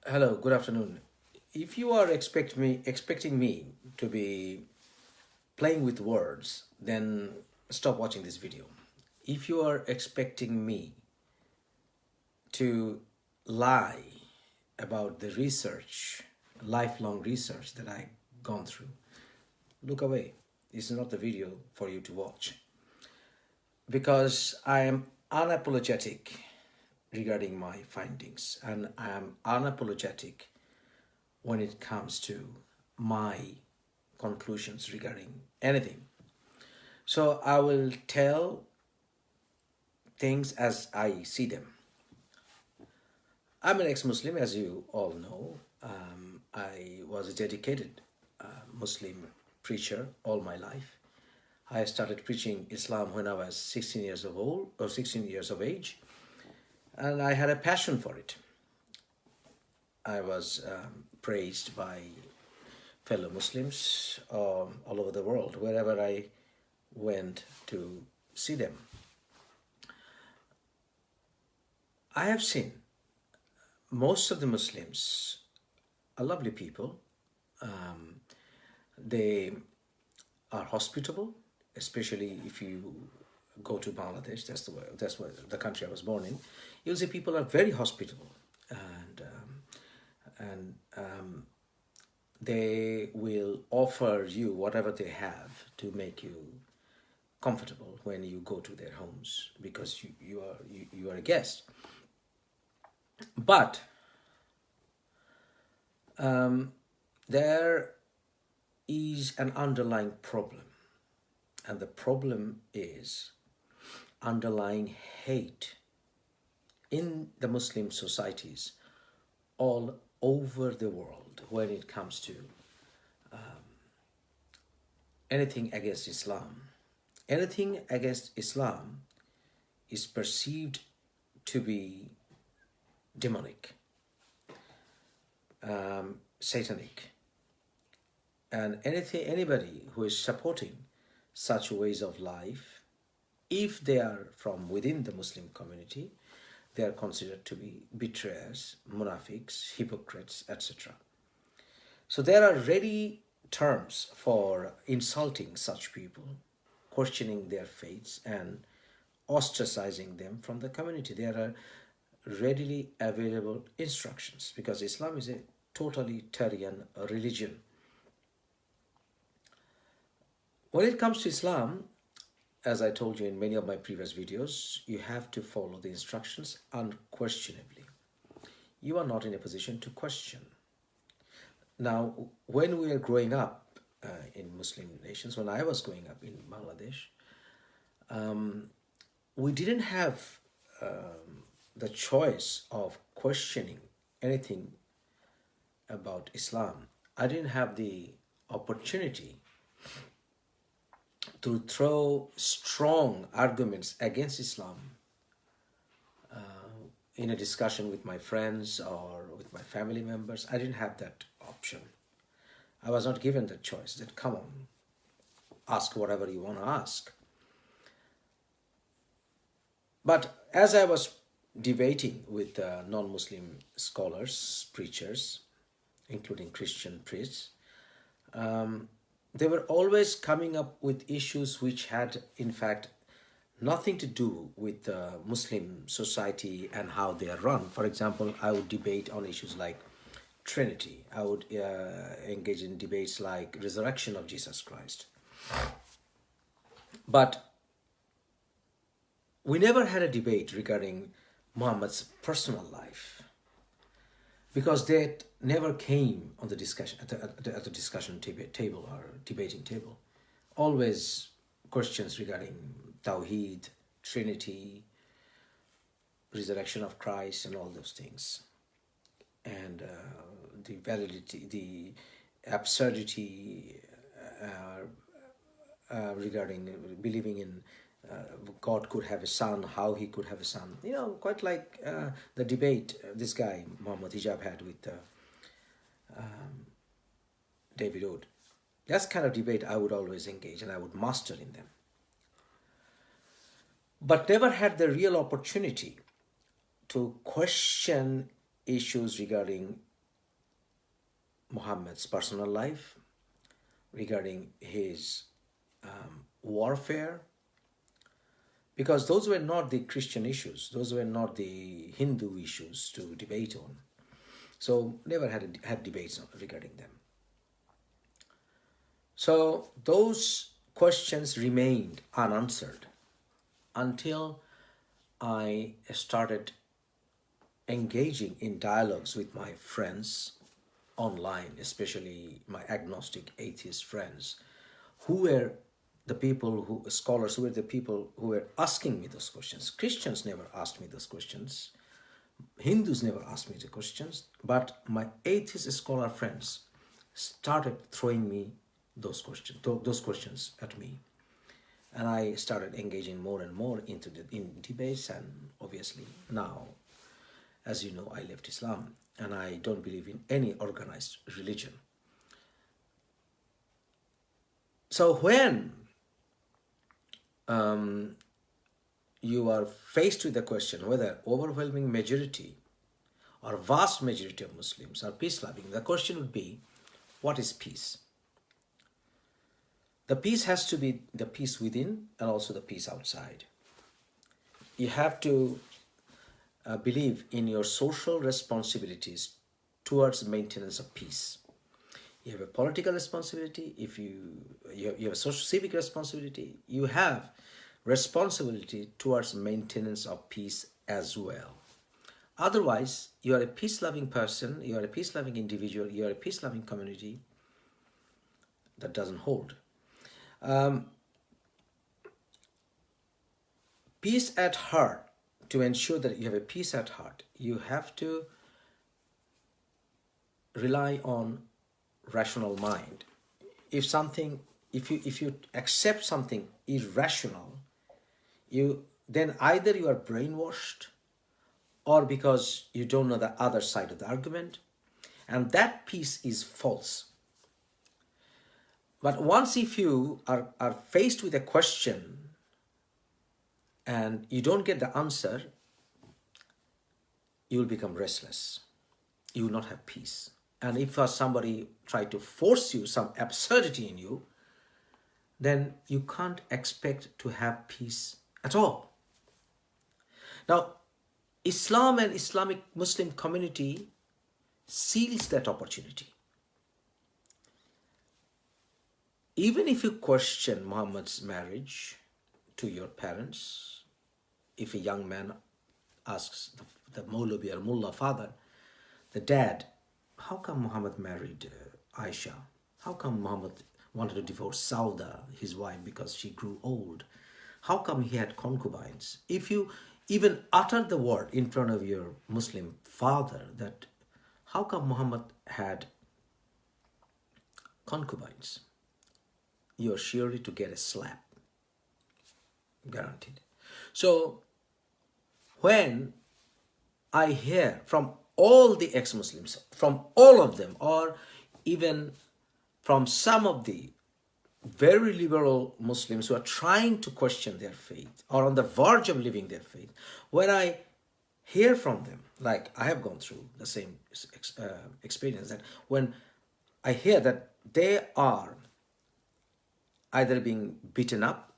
Hello, good afternoon. If you are expecting me to be playing with words, then stop watching this video. If you are expecting me to lie about the research, lifelong research that I've gone through, look away. This is not the video for you to watch because I am unapologetic regarding my findings and I am unapologetic when it comes to my conclusions regarding anything. So I will tell things as I see them. I'm an ex-Muslim, as you all know. I was a dedicated Muslim preacher all my life. I started preaching Islam when I was 16 years of old or 16 years of age, and I had a passion for it. I was praised by fellow Muslims all over the world, wherever I went to see them. I have seen most of the Muslims are lovely people. They are hospitable, especially if you go to Bangladesh. That's the country I was born in. You'll see people are very hospitable, and they will offer you whatever they have to make you comfortable when you go to their homes because you are a guest. But there is an underlying problem, and the problem is underlying hate in the Muslim societies all over the world when it comes to anything against Islam. Anything against Islam is perceived to be demonic, satanic, and anybody who is supporting such ways of life, if they are from within the Muslim community, they are considered to be betrayers, munafiqs, hypocrites, etc. So there are ready terms for insulting such people, questioning their faiths, and ostracizing them from the community. There are readily available instructions because Islam is a totalitarian religion. When it comes to Islam, as I told you in many of my previous videos, you have to follow the instructions unquestionably. You are not in a position to question. Now, when we are growing up in Muslim nations, when I was growing up in Bangladesh, we didn't have the choice of questioning anything about Islam. I didn't have the opportunity to throw strong arguments against Islam in a discussion with my friends or with my family members. I didn't have that option. I was not given that choice that, come on, ask whatever you want to ask. But as I was debating with non-Muslim scholars, preachers, including Christian priests, they were always coming up with issues which had, in fact, nothing to do with Muslim society and how they are run. For example, I would debate on issues like Trinity. I would engage in debates like resurrection of Jesus Christ. But we never had a debate regarding Muhammad's personal life because that never came on the discussion at the discussion table or debating table. Always questions regarding Tawheed, Trinity, resurrection of Christ, and all those things, and the validity, the absurdity regarding believing in God could have a son, how he could have a son. You know, quite like the debate this guy, Muhammad Hijab, had with David Wood. That's kind of debate I would always engage and I would master in them. But never had the real opportunity to question issues regarding Muhammad's personal life, regarding his warfare, because those were not the Christian issues, those were not the Hindu issues to debate on. So never had debates regarding them. So those questions remained unanswered until I started engaging in dialogues with my friends online, especially my agnostic atheist friends, who were the people scholars, who were the people who were asking me those questions. Christians never asked me those questions. Hindus never asked me the questions, but my atheist scholar friends started throwing me those questions at me. And I started engaging more and more in debates, and obviously now, as you know, I left Islam and I don't believe in any organized religion. So when you are faced with the question whether overwhelming majority or vast majority of Muslims are peace-loving, the question would be, what is peace? The peace has to be the peace within and also the peace outside. You have to believe in your social responsibilities towards maintenance of peace. You have a political responsibility. If you have a social civic responsibility, you have responsibility towards maintenance of peace as well. Otherwise, you are a peace-loving person, you are a peace-loving individual, you are a peace-loving community. That doesn't hold. Peace at heart, to ensure that you have a peace at heart, you have to rely on rational mind. If you accept something irrational, then either you are brainwashed, or because you don't know the other side of the argument, and that peace is false. But once if you are faced with a question and you don't get the answer, you will become restless. You will not have peace. And if somebody try to force you some absurdity in you, then you can't expect to have peace at all. Now, Islam and Islamic Muslim community seals that opportunity. Even if you question Muhammad's marriage to your parents, if a young man asks the Maulvi or Mullah father, the dad, how come Muhammad married Aisha? How come Muhammad wanted to divorce Sauda, his wife, because she grew old? How come he had concubines? If you even utter the word in front of your Muslim father that how come Muhammad had concubines, you are surely to get a slap. Guaranteed. So when I hear from all the ex-Muslims, from all of them, or even from some of the very liberal Muslims who are trying to question their faith or on the verge of leaving their faith, when I hear from them, like I have gone through the same experience, that when I hear that they are either being beaten up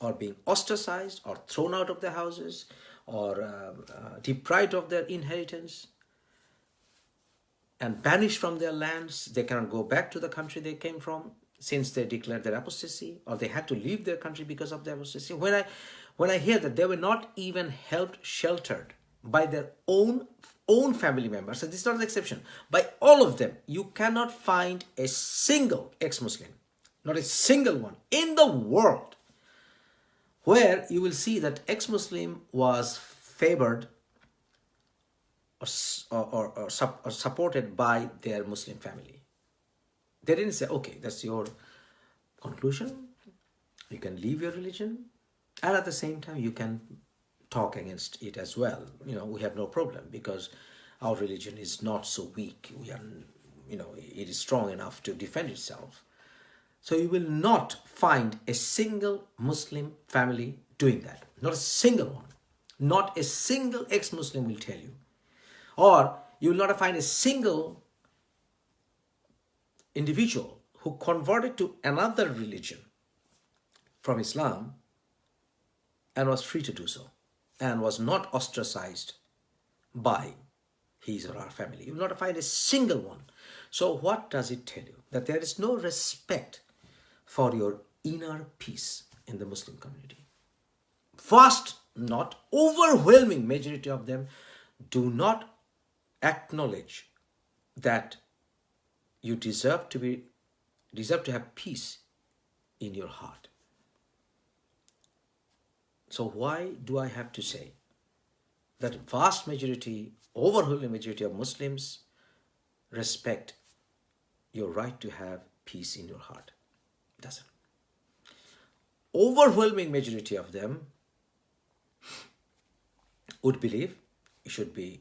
or being ostracized or thrown out of their houses or deprived of their inheritance and banished from their lands, they cannot go back to the country they came from since they declared their apostasy, or they had to leave their country because of their apostasy. When I hear that they were not even helped, sheltered by their own family members, and this is not an exception, by all of them, you cannot find a single ex-Muslim, not a single one in the world, where you will see that ex-Muslim was favored or supported by their Muslim family. They didn't say, okay, that's your conclusion, you can leave your religion, and at the same time you can talk against it as well. We have no problem because our religion is not so weak. It is strong enough to defend itself. So you will not find a single Muslim family doing that. Not a single one. Not a single ex-Muslim will tell you. Or you will not find a single individual who converted to another religion from Islam and was free to do so and was not ostracized by his or her family. You will not find a single one. So what does it tell you? That there is no respect for your inner peace in the Muslim community. Vast, not overwhelming majority of them do not acknowledge that you deserve to have peace in your heart. So why do I have to say that vast majority, overwhelming majority of Muslims respect your right to have peace in your heart? It doesn't. Overwhelming majority of them would believe you should be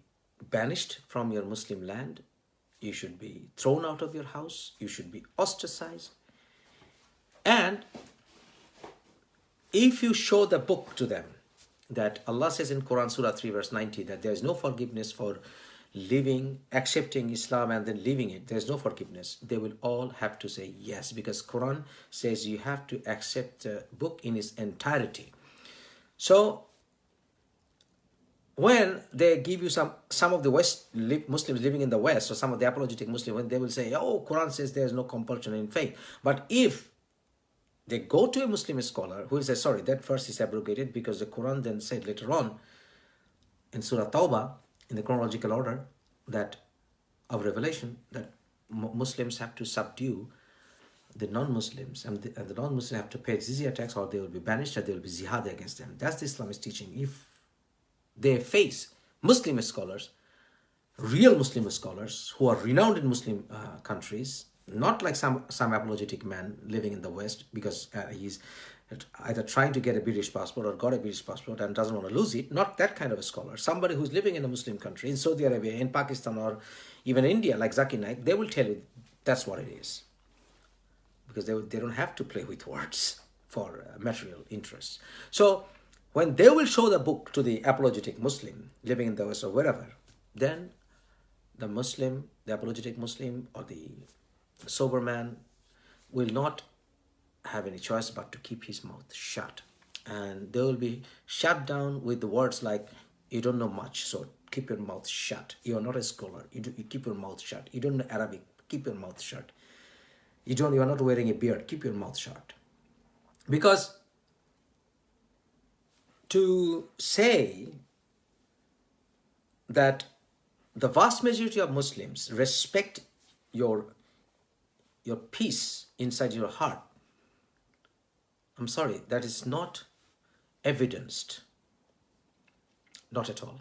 banished from your Muslim land, you should be thrown out of your house, you should be ostracized. And if you show the book to them, that Allah says in Quran Surah 3 verse 90 that there is no forgiveness for living, accepting Islam and then leaving it, there is no forgiveness, they will all have to say yes, because Quran says you have to accept the book in its entirety. So when they give you some of the Muslims living in the West, or some of the apologetic Muslims, when they will say, oh, Quran says there is no compulsion in faith. But if they go to a Muslim scholar who will say, sorry, that verse is abrogated because the Quran then said later on in Surah Tawbah, in the chronological order that of revelation, that Muslims have to subdue the non-Muslims, and the non-Muslims have to pay jizya tax, or they will be banished, or there will be jihad against them. That's the Islamist teaching. If they face Muslim scholars, real Muslim scholars who are renowned in Muslim countries, not like some apologetic man living in the West because he's either trying to get a British passport or got a British passport and doesn't want to lose it, not that kind of a scholar. Somebody who's living in a Muslim country, in Saudi Arabia, in Pakistan, or even India, like Zakir Naik, they will tell you that's what it is. Because they don't have to play with words for material interests. So when they will show the book to the apologetic Muslim living in the West or wherever, then the apologetic Muslim or the sober man will not have any choice but to keep his mouth shut. And they will be shut down with the words like, you don't know much, so keep your mouth shut. You are not a scholar. You keep your mouth shut. You don't know Arabic. Keep your mouth shut. You are not wearing a beard. Keep your mouth shut. Because to say that the vast majority of Muslims respect your peace inside your heart, I'm sorry, that is not evidenced. Not at all.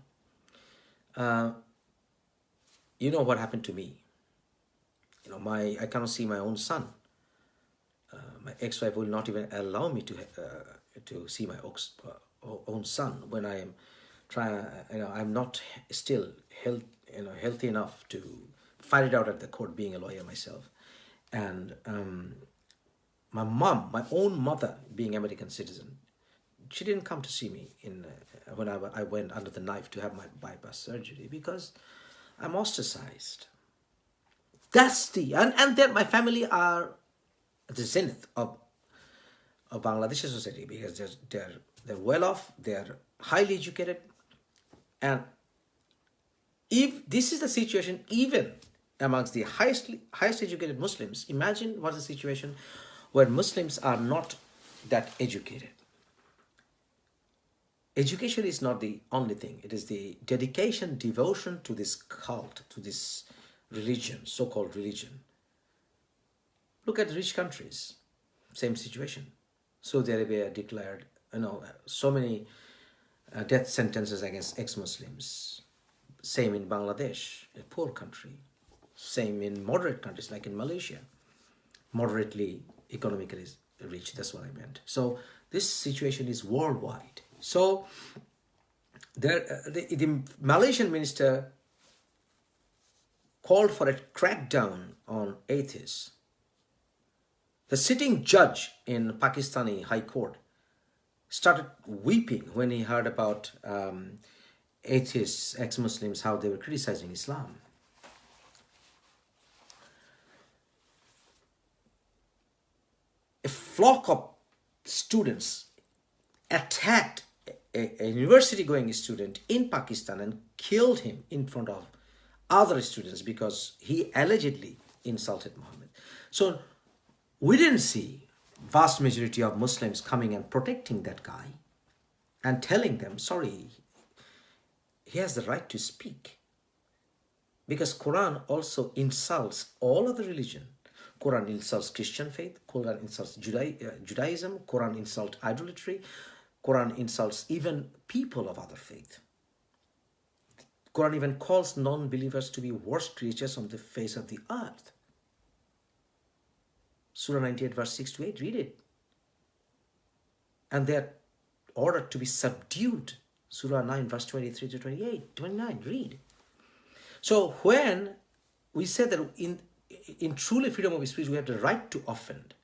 You know what happened to me. I cannot see my own son. My ex-wife will not even allow me to see my own son when I am trying. I'm not still healthy enough to fight it out at the court, being a lawyer myself. And my mom, my own mother, being American citizen, she didn't come to see me when I went under the knife to have my bypass surgery because I'm ostracized. That's and then my family are at the zenith of Bangladeshi society because they're well off, they're highly educated, and if this is the situation even amongst the highest educated Muslims, imagine what's the situation where Muslims are not that educated. Education is not the only thing. It is the dedication, devotion to this cult, to this religion, so-called religion. Look at rich countries, same situation. Saudi Arabia declared, so many death sentences against ex-Muslims. Same in Bangladesh, a poor country. Same in moderate countries like in Malaysia. Moderately economically rich, that's what I meant. So this situation is worldwide. So the Malaysian minister called for a crackdown on atheists. The sitting judge in Pakistani High Court started weeping when he heard about atheists, ex-Muslims, how they were criticizing Islam. flock of students attacked a university-going student in Pakistan and killed him in front of other students because he allegedly insulted Muhammad. So we didn't see vast majority of Muslims coming and protecting that guy and telling them, sorry, he has the right to speak. Because Quran also insults all other religion. Quran insults Christian faith, Quran insults Judaism, Quran insults idolatry, Quran insults even people of other faith. Quran even calls non-believers to be worst creatures on the face of the earth. Surah 98 verse 6 to 8, read it. And they are ordered to be subdued. Surah 9 verse 23 to 28, 29, read. So when we say that in truly freedom of speech we have the right to offend,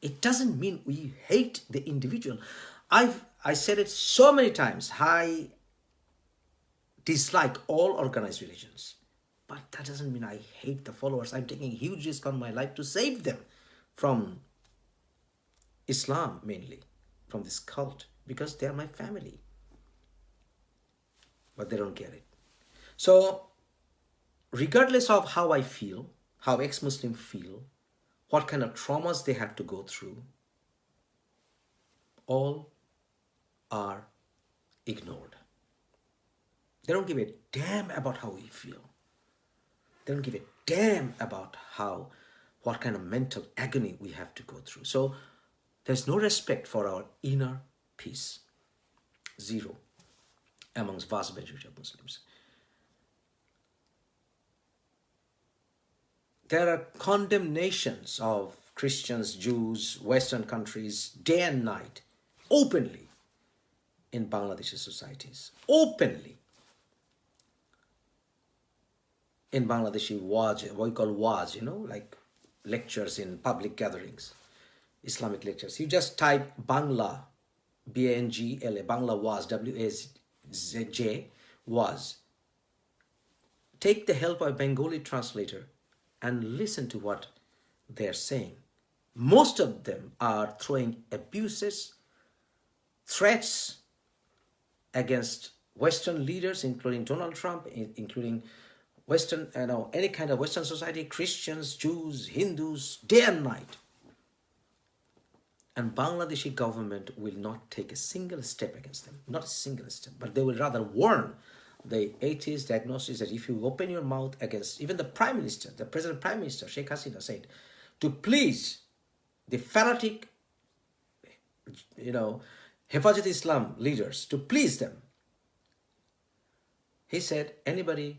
it doesn't mean we hate the individual. I said it so many times, I dislike all organized religions. But that doesn't mean I hate the followers. I'm taking a huge risk on my life to save them from Islam mainly, from this cult, because they are my family. But they don't get it. So regardless of how I feel, how ex-Muslims feel, what kind of traumas they have to go through, all are ignored. They don't give a damn about how we feel. They don't give a damn about what kind of mental agony we have to go through. So there's no respect for our inner peace. Zero amongst vast majority of Muslims. There are condemnations of Christians, Jews, Western countries, day and night, openly in Bangladeshi societies. Openly. In Bangladeshi waj, what we call waj, like lectures in public gatherings, Islamic lectures. You just type Bangla, B-A-N-G-L-A, Bangla waj, W-A-J, waj. Take the help of a Bengali translator and listen to what they're saying. Most of them are throwing abuses, threats against Western leaders, including Donald Trump, including Western, any kind of Western society, Christians, Jews, Hindus, day and night. And Bangladeshi government will not take a single step against them, not a single step, but they will rather warn the atheist diagnosis that if you open your mouth against even the Prime Minister, the President Prime Minister, Sheikh Hasina said, to please the fanatic, Hifazat Islam leaders, to please them. He said, anybody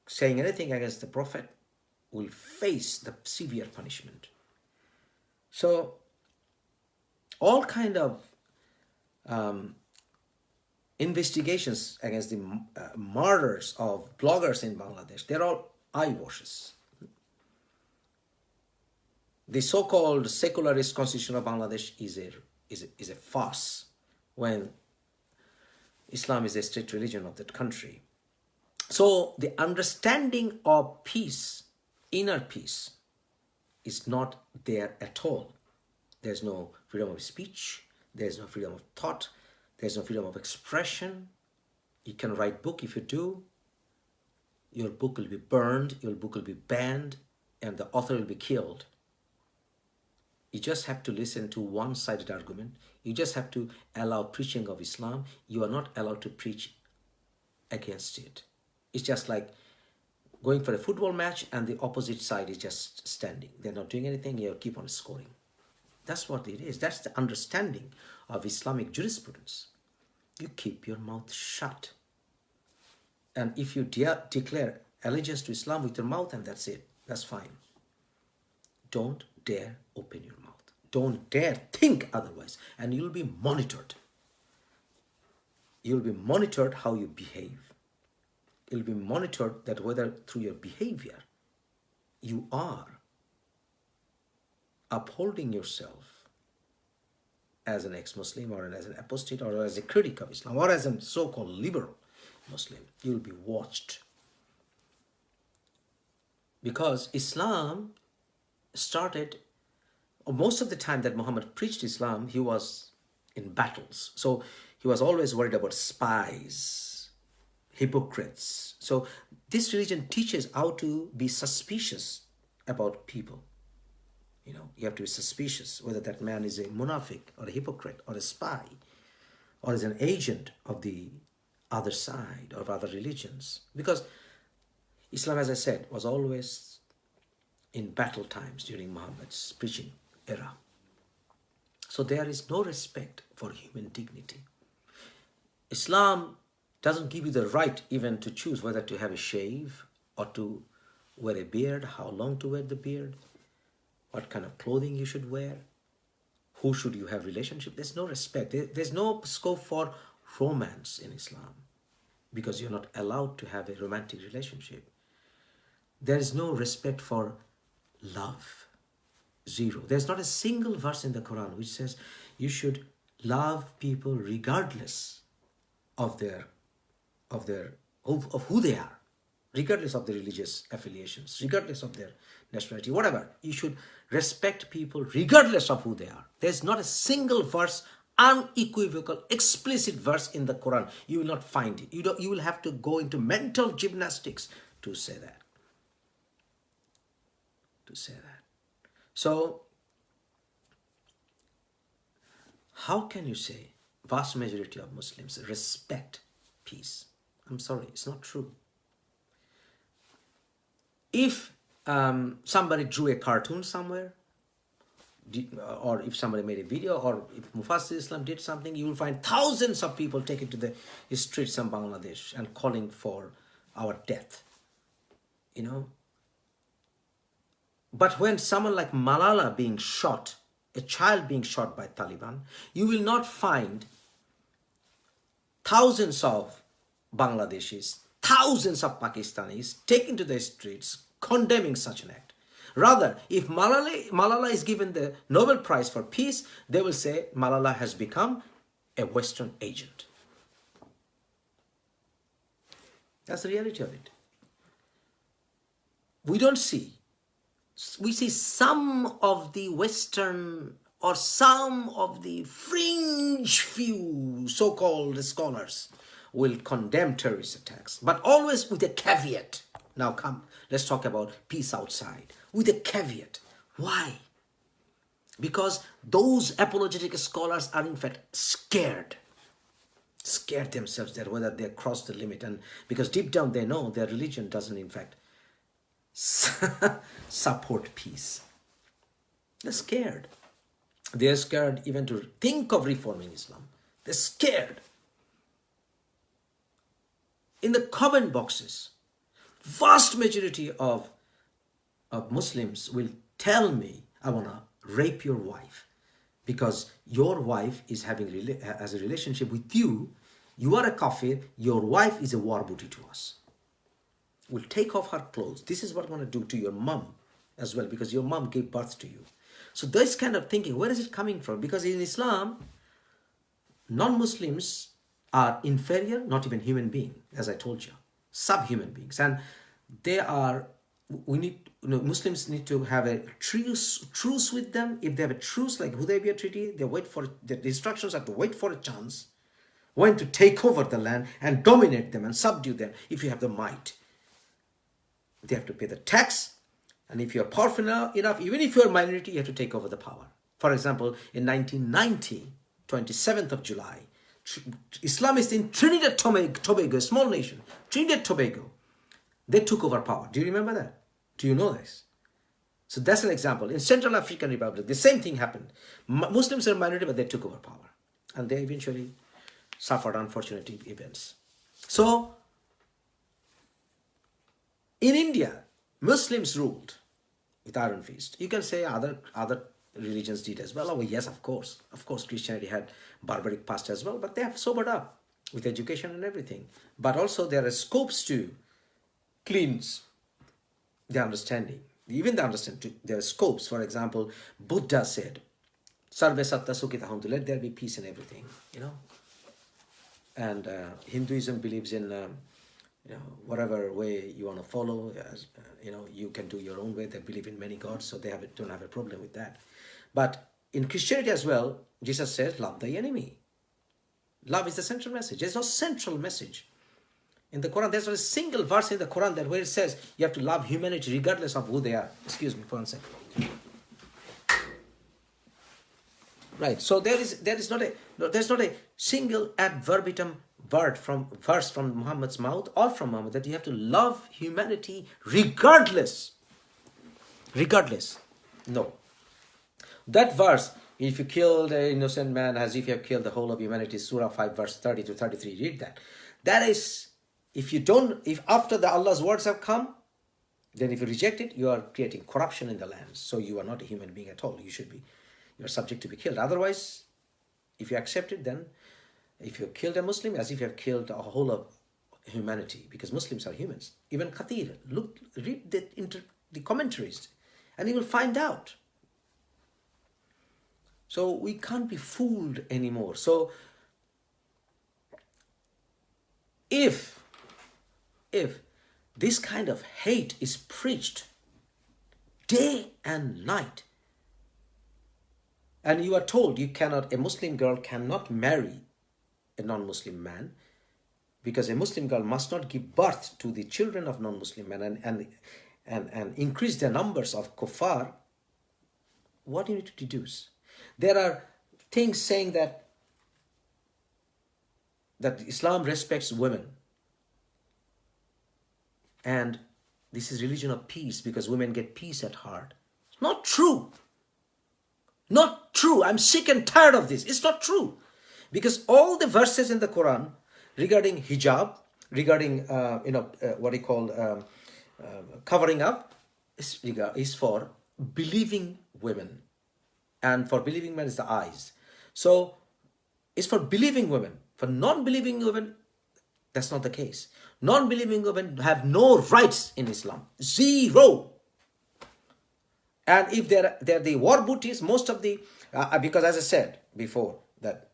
saying anything against the Prophet will face the severe punishment. So, all kind of investigations against the murders of bloggers in Bangladesh, they're all eyewashes. The so-called secularist constitution of Bangladesh is a farce when Islam is a state religion of that country. So the understanding of peace, inner peace, is not there at all. There's no freedom of speech, there's no freedom of thought, there's no freedom of expression. You can write book. If you do, your book will be burned, your book will be banned, and the author will be killed. You just have to listen to one-sided argument. You just have to allow preaching of Islam. You are not allowed to preach against it. It's just like going for a football match and the opposite side is just standing. They're not doing anything, you keep on scoring. That's what it is. That's the understanding of Islamic jurisprudence. You keep your mouth shut. And if you declare allegiance to Islam with your mouth, and that's it, that's fine. Don't dare open your mouth. Don't dare think otherwise, and you'll be monitored. You'll be monitored how you behave. You'll be monitored that whether through your behavior you are upholding yourself as an ex-Muslim or as an apostate or as a critic of Islam or as a so-called liberal Muslim. You'll be watched. Because Islam started most of the time that Muhammad preached Islam, he was in battles. So he was always worried about spies, hypocrites. So this religion teaches how to be suspicious about people. You know, you have to be suspicious whether that man is a munafiq or a hypocrite or a spy or is an agent of the other side or of other religions. Because Islam, as I said, was always in battle times during Muhammad's preaching era. So there is no respect for human dignity. Islam doesn't give you the right even to choose whether to have a shave or to wear a beard, how long to wear the beard, what kind of clothing you should wear, who should you have relationship. There's no respect. There's no scope for romance in Islam because you're not allowed to have a romantic relationship. There is no respect for love. Zero. There's not a single verse in the Quran which says you should love people regardless of who they are, regardless of their religious affiliations, regardless of their nationality, whatever. You should respect people regardless of who they are. There's not a single verse, unequivocal, explicit verse in the Quran. You will not find it. You will have to go into mental gymnastics to say that. So, how can you say vast majority of Muslims respect peace? I'm sorry, it's not true. If somebody drew a cartoon somewhere, or if somebody made a video, or if Mufassil Islam did something, you will find thousands of people taken to the streets of Bangladesh and calling for our death. You know? But when someone like Malala being shot, a child being shot by Taliban, you will not find thousands of Bangladeshis, thousands of Pakistanis taken to the streets condemning such an act. Rather, if Malala is given the Nobel Prize for Peace, they will say Malala has become a Western agent. That's the reality of it. We see some of the Western or some of the fringe few so-called scholars will condemn terrorist attacks, but always with a caveat. Now come, let's talk about peace outside. With a caveat. Why? Because those apologetic scholars are in fact scared themselves that whether they cross the limit, and because deep down they know their religion doesn't in fact support peace. They're scared. They're scared even to think of reforming Islam. They're scared. In the comment boxes, vast majority of Muslims will tell me, I want to rape your wife because your wife is has a relationship with you. You are a kafir. Your wife is a war booty to us. We'll take off her clothes. This is what I'm going to do to your mom as well because your mom gave birth to you. So this kind of thinking, where is it coming from? Because in Islam, non-Muslims are inferior, not even human beings, as I told you, subhuman beings. And Muslims need to have a truce with them. If they have a truce like Hudaybiyah Treaty, the instructions are to wait for a chance when to take over the land and dominate them and subdue them if you have the might. They have to pay the tax, and if you're powerful enough, even if you're a minority, you have to take over the power. For example, in 1990, 27th of July, Islamists in Trinidad Tobago, a small nation, Trinidad Tobago, they took over power. Do you remember that? Do you know this? So that's an example. In Central African Republic, the same thing happened. Muslims are a minority, but they took over power. And they eventually suffered unfortunate events. So, in India, Muslims ruled with iron fist. You can say other religions did as well. Oh, yes, of course. Of course, Christianity had barbaric past as well, but they have sobered up with education and everything. But also there are scopes to cleanse the understanding. Even the understanding, there are scopes. For example, Buddha said, Sarve Satta Sukhita Hontu, let there be peace in everything, you know. And Hinduism believes in whatever way you want to follow, you can do your own way. They believe in many gods, so they don't have a problem with that. But in Christianity as well, Jesus says, love thy enemy. Love is the central message. There's no central message. In the Quran, there's not a single verse in the Quran that where it says you have to love humanity regardless of who they are. Excuse me for 1 second. Right. So there's not a single ad verbatim verse from Muhammad's mouth or from Muhammad that you have to love humanity regardless. Regardless. No. That verse, if you killed an innocent man as if you have killed the whole of humanity, Surah 5 verse 30 to 33, read that. That is, if after Allah's words have come, then if you reject it, you are creating corruption in the land. So you are not a human being at all. You are subject to be killed. Otherwise, if you accept it, then if you killed a Muslim, as if you have killed a whole of humanity, because Muslims are humans. Even Khatir, read the commentaries, and you will find out. So we can't be fooled anymore. So if this kind of hate is preached day and night, and you are told a Muslim girl cannot marry a non-Muslim man, because a Muslim girl must not give birth to the children of non-Muslim men and increase the numbers of kuffar, what do you need to deduce? There are things saying that Islam respects women, and this is religion of peace because women get peace at heart. It's not true. Not true. I'm sick and tired of this. It's not true. Because all the verses in the Quran regarding hijab, regarding covering up, is for believing women, and for believing men is the eyes. So it's for believing women. For non-believing women, that's not the case. Non-believing women have no rights in Islam. Zero. And if they're the war booties, most of the because as I said before, that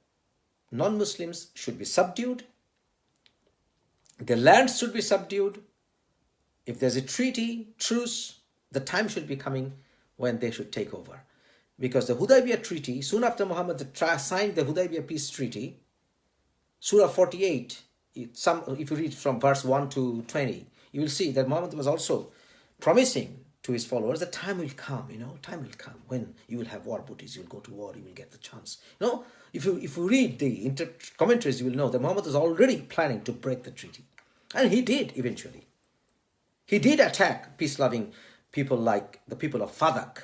non-Muslims should be subdued, the lands should be subdued. If there's a truce, the time should be coming when they should take over. Because the Hudaybiyah treaty, soon after Muhammad signed the Hudaybiyah peace treaty, Surah 48, if you read from verse 1 to 20, you will see that Muhammad was also promising to his followers that time will come, time will come when you will have war booties, you will go to war, you will get the chance. If you read the commentaries, you will know that Muhammad was already planning to break the treaty. And he did eventually. He did attack peace-loving people like the people of Fadak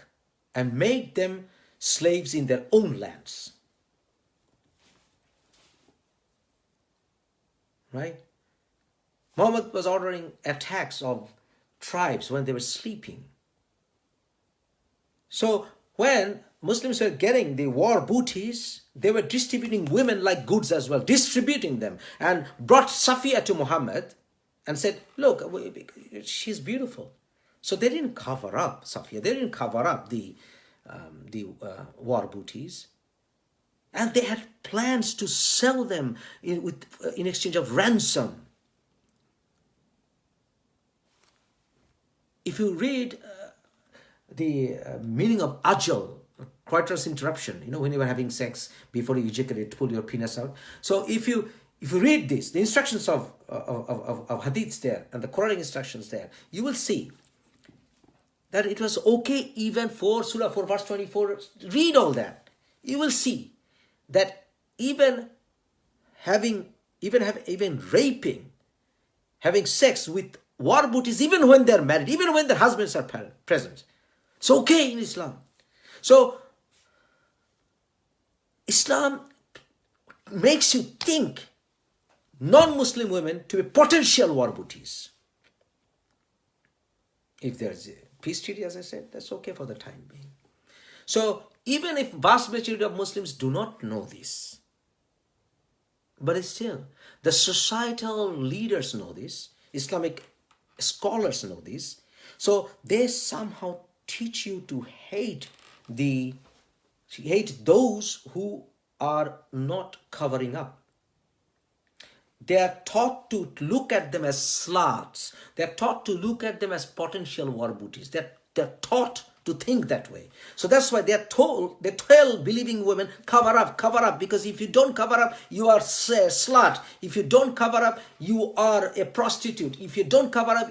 and made them slaves in their own lands. Right? Muhammad was ordering attacks of tribes when they were sleeping. So when Muslims were getting the war booties, they were distributing women like goods as well, distributing them, and brought Safiya to Muhammad and said, look, she's beautiful. So they didn't cover up Safiya, they didn't cover up the war booties. And they had plans to sell them in exchange of ransom. If you read the meaning of ajal, coitus interruption, when you were having sex before you ejaculate, pull your penis out. So if you read this, the instructions of hadiths there and the Quranic instructions there, you will see that it was okay even for Surah 4 verse 24. Read all that. You will see that even raping, having sex with war booties, even when they're married, even when their husbands are present, it's okay in Islam. So Islam makes you think non-Muslim women to be potential war booties. If there's a peace treaty, as I said, that's okay for the time being. So even if vast majority of Muslims do not know this, but still the societal leaders know this, Islamic scholars know this, so they somehow teach you to hate those who are not covering up. They are taught to look at them as sluts. They are taught to look at them as potential war booties. They're taught to think that way. So that's why they tell believing women, cover up, because if you don't cover up, you are a slut. If you don't cover up, you are a prostitute. If you don't cover up,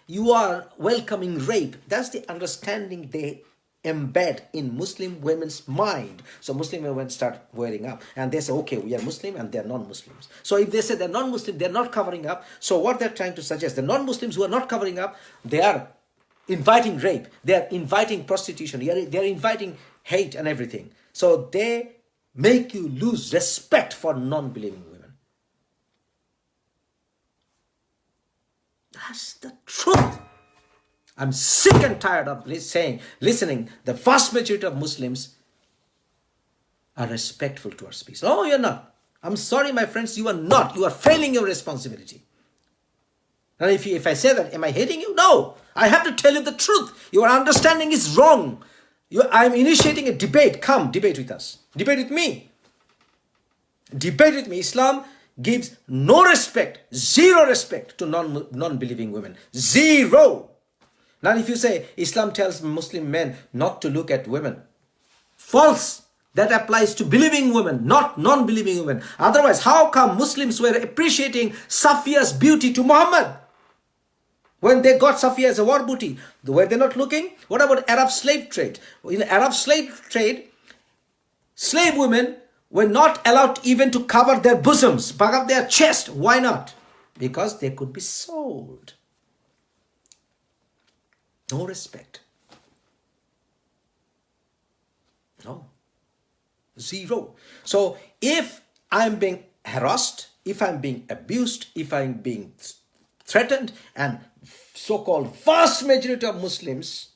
you are welcoming rape. That's the understanding they embed in Muslim women's mind. So Muslim women start wearing up and they say, okay, we are Muslim and they're non-Muslims. So if they say they're non-Muslim, they're not covering up. So what they're trying to suggest, the non-Muslims who are not covering up, they are inviting rape, they're inviting prostitution, they're inviting hate and everything. So they make you lose respect for non-believing women. That's the truth. I'm sick and tired of listening. The vast majority of Muslims are respectful towards peace. No, you're not. I'm sorry, my friends, you are not. You are failing your responsibility. And if I say that, am I hating you? No. I have to tell you the truth. Your understanding is wrong. I'm initiating a debate. Come, debate with us. Debate with me. Debate with me. Islam gives no respect, zero respect to non-believing women. Zero. Now if you say Islam tells Muslim men not to look at women, false. That applies to believing women, not non-believing women. Otherwise, how come Muslims were appreciating Safiya's beauty to Muhammad? When they got Safiya as a war booty, were they not looking? What about Arab slave trade? In Arab slave trade, slave women were not allowed even to cover their bosoms, cover their chest. Why not? Because they could be sold. No respect. No. Zero. So if I'm being harassed, if I'm being abused, if I'm being threatened, and so-called vast majority of Muslims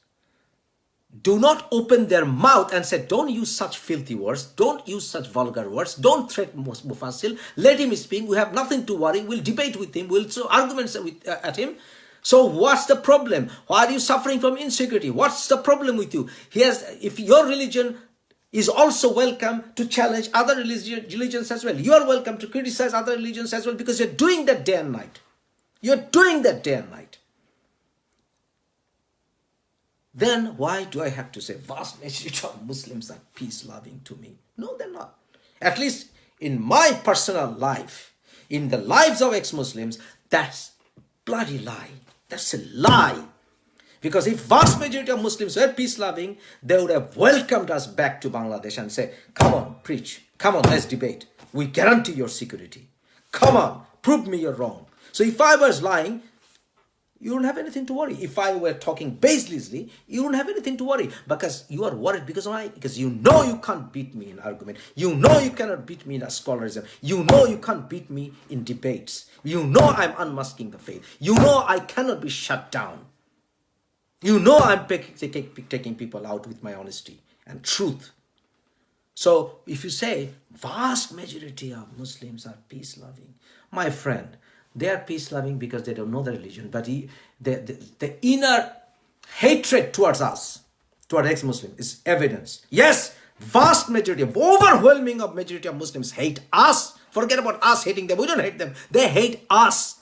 do not open their mouth and say, don't use such filthy words, don't use such vulgar words, don't threaten Mufassil, let him speak, we have nothing to worry, we'll debate with him, we'll throw arguments at him. So what's the problem? Why are you suffering from insecurity? What's the problem with you? If your religion is also welcome to challenge other religions as well. You are welcome to criticize other religions as well, because you're doing that day and night. You're doing that day and night. Then why do I have to say vast majority of Muslims are peace-loving to me? No, they're not. At least in my personal life, in the lives of ex-Muslims, that's bloody lie. That's a lie. Because if vast majority of Muslims were peace-loving, they would have welcomed us back to Bangladesh and say, come on, preach. Come on, let's debate. We guarantee your security. Come on, prove me you're wrong. So if I was lying, you don't have anything to worry. If I were talking baselessly, you don't have anything to worry. Because you are worried because why? Because you know you can't beat me in argument. You know you cannot beat me in scholarism. You know you can't beat me in debates. You know I'm unmasking the faith. You know I cannot be shut down. You know I'm taking people out with my honesty and truth. So if you say vast majority of Muslims are peace-loving, my friend, they are peace-loving because they don't know the religion. But the inner hatred towards us, toward ex-Muslim, is evidence. Yes, vast majority, overwhelming of majority of Muslims hate us. Forget about us hating them. We don't hate them. They hate us.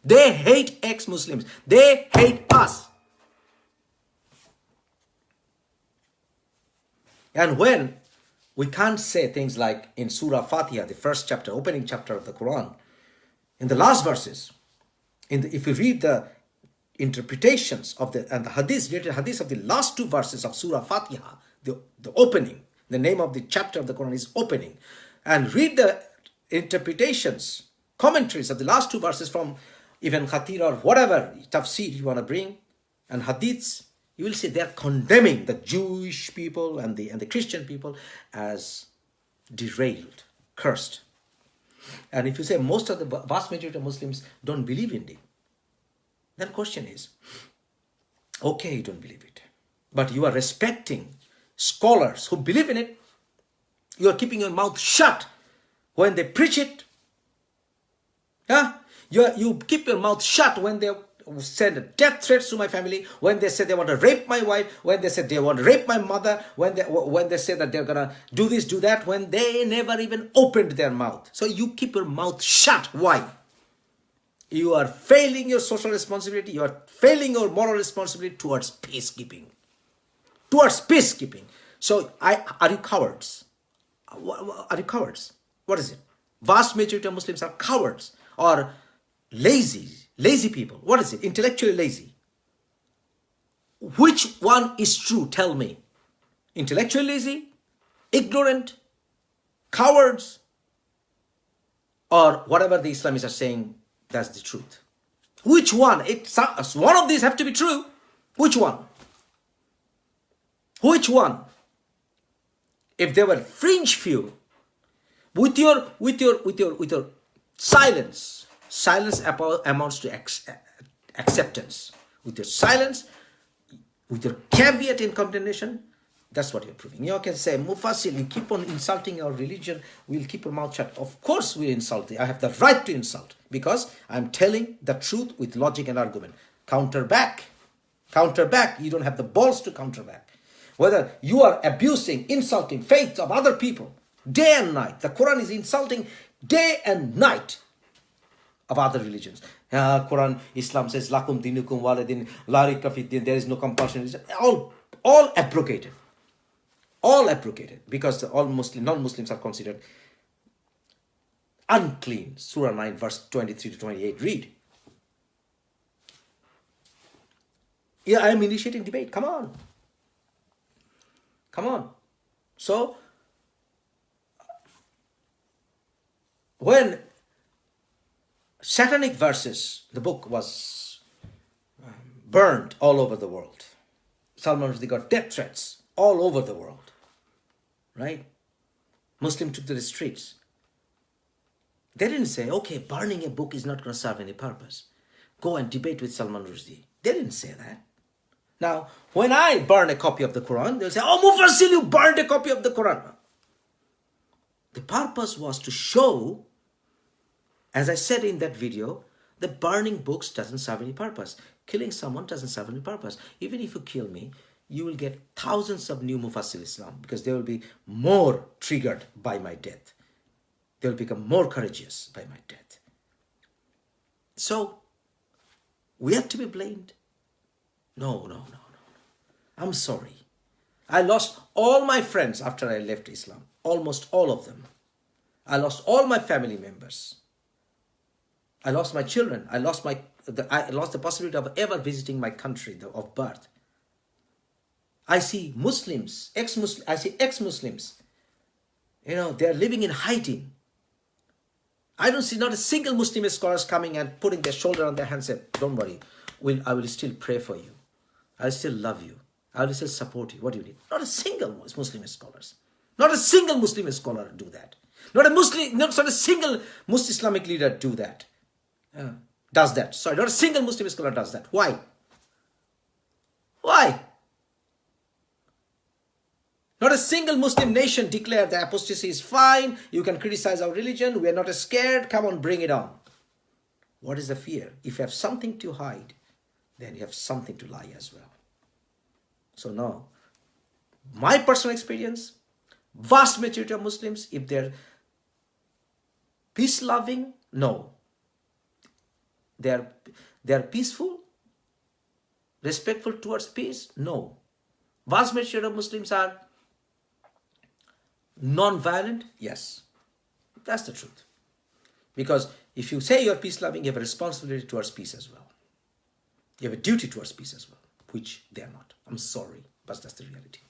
They hate ex-Muslims. They hate us. And when we can't say things like in Surah Fatiha, the first chapter, opening chapter of the Quran, in the last verses, if you read the interpretations of the hadith, related hadith of the last two verses of Surah Fatiha, the opening, the name of the chapter of the Quran is opening, and read the interpretations, commentaries of the last two verses from even Khatir or whatever tafsir you want to bring, and hadiths, you will see they are condemning the Jewish people and the Christian people as derailed, cursed. And if you say most of the vast majority of Muslims don't believe in it, then the question is, okay, you don't believe it, but you are respecting scholars who believe in it. You are keeping your mouth shut when they preach it. Yeah? You keep your mouth shut when they send death threats to my family, when they say they want to rape my wife, when they say they want to rape my mother, when they say that they're gonna do this, do that, when they never even opened their mouth. So you keep your mouth shut. Why? You are failing your social responsibility. You are failing your moral responsibility towards peacekeeping. towards peacekeeping. So are you cowards? Are you cowards? What is it? Vast majority of Muslims are cowards or lazy people. What is it? Intellectually lazy. Which one is true? Tell me. Intellectually lazy, ignorant, cowards, or whatever the Islamists are saying, that's the truth. Which one? One of these have to be true. Which one? Which one? If there were fringe few, with your silence amounts to acceptance. With your silence, with your caveat in condemnation, that's what you're proving. You can say, Mufassil, you keep on insulting our religion, we'll keep our mouth shut. Of course we insult. I have the right to insult because I'm telling the truth with logic and argument. Counter back. Counter back. You don't have the balls to counter back. Whether you are abusing, insulting faiths of other people, day and night. The Quran is insulting day and night of other religions. Quran, Islam says, Lakum dinukum waladin, larika fiddin, there is no compulsion. All abrogated. All abrogated because all non-Muslims are considered unclean. Surah 9 verse 23 to 28. Read. Yeah, I am initiating debate. Come on. Come on. So, when Satanic Verses, the book was burned all over the world. Salman Rushdie got death threats all over the world. Right? Muslims took to the streets. They didn't say, okay, burning a book is not going to serve any purpose. Go and debate with Salman Rushdie. They didn't say that. Now, when I burn a copy of the Quran, they'll say, oh, Mufassil, you burned a copy of the Quran. The purpose was to show, as I said in that video, that burning books doesn't serve any purpose. Killing someone doesn't serve any purpose. Even if you kill me, you will get thousands of new Mufassil Islam because they will be more triggered by my death. They will become more courageous by my death. So, we have to be blamed? No. I'm sorry. I lost all my friends after I left Islam. Almost all of them. I lost all my family members. I lost my children. I lost the possibility of ever visiting my country of birth. I see Muslims, ex-Muslims, they are living in hiding. I don't see not a single Muslim scholars coming and putting their shoulder on their hand and say, don't worry, I will still pray for you. I will still love you. I will still support you. What do you need? Not a single Muslim scholars. Not a single Muslim scholar do that. Not a single Muslim Islamic leader do that. Does that. Sorry, not a single Muslim scholar does that. Why? Why? Not a single Muslim nation declared the apostasy is fine. You can criticize our religion. We are not scared. Come on, bring it on. What is the fear? If you have something to hide, then you have something to lie as well. So no. My personal experience, vast majority of Muslims, if they're peace-loving, no. They're peaceful, respectful towards peace, no. Vast majority of Muslims are non-violent, yes. That's the truth. Because if you say you're peace-loving, you have a responsibility towards peace as well. You have a duty towards peace as well, which they are not. I'm sorry, but that's the reality.